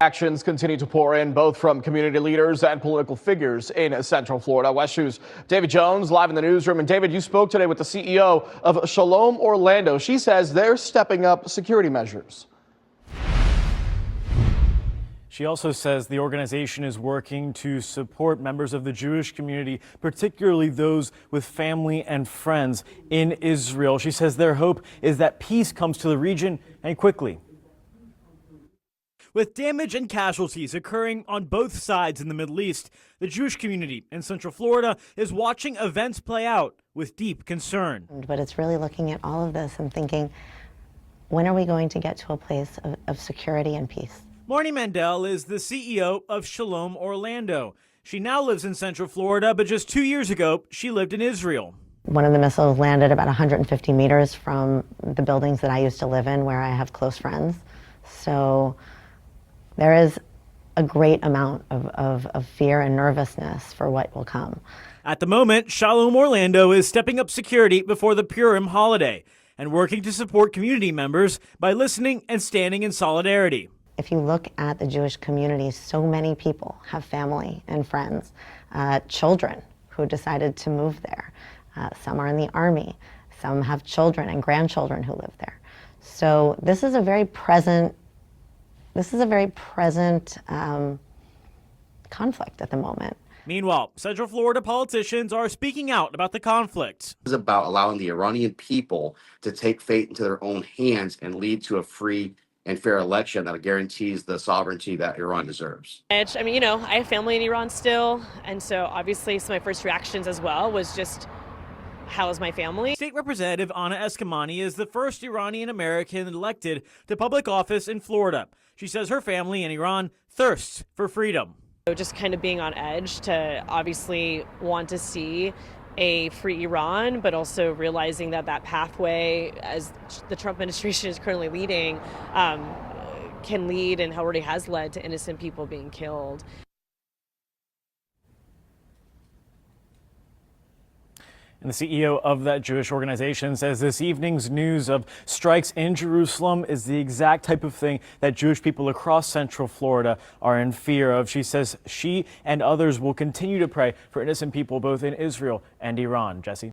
Actions continue to pour in, both from community leaders and political figures in Central Florida. West 2's David Jones live in the newsroom. And David, you spoke today with the CEO of Shalom Orlando. She says they're stepping up security measures. She also says the organization is working to support members of the Jewish community, particularly those with family and friends in Israel. She says their hope is that peace comes to the region and quickly. With damage and casualties occurring on both sides in the Middle East, the Jewish community in Central Florida is watching events play out with deep concern. But it's really looking at all of this and thinking, when are we going to get to a place of security and peace? Marnie Mandel is the CEO of Shalom Orlando. She now lives in Central Florida, but just 2 years ago, she lived in Israel. One of the missiles landed about 150 meters from the buildings that I used to live in, where I have close friends. So there is a great amount of fear and nervousness for what will come. At the moment, Shalom Orlando is stepping up security before the Purim holiday and working to support community members by listening and standing in solidarity. If you look at the Jewish community, so many people have family and friends, children who decided to move there. Some are in the army, some have children and grandchildren who live there. So this is a very present conflict at the moment. Meanwhile, Central Florida politicians are speaking out about the conflict. It's about allowing the Iranian people to take fate into their own hands and lead to a free and fair election that guarantees the sovereignty that Iran deserves. I mean, I have family in Iran still, and so obviously some of my first reactions as well was just, how is my family? State Representative Anna Eskamani is the first Iranian American elected to public office in Florida. She says her family in Iran thirsts for freedom. So just kind of being on edge to obviously want to see a free Iran, but also realizing that that pathway, as the Trump administration is currently leading, can lead and already has led to innocent people being killed. And the CEO of that Jewish organization says this evening's news of strikes in Jerusalem is the exact type of thing that Jewish people across Central Florida are in fear of. She says she and others will continue to pray for innocent people both in Israel and Iran. Jesse?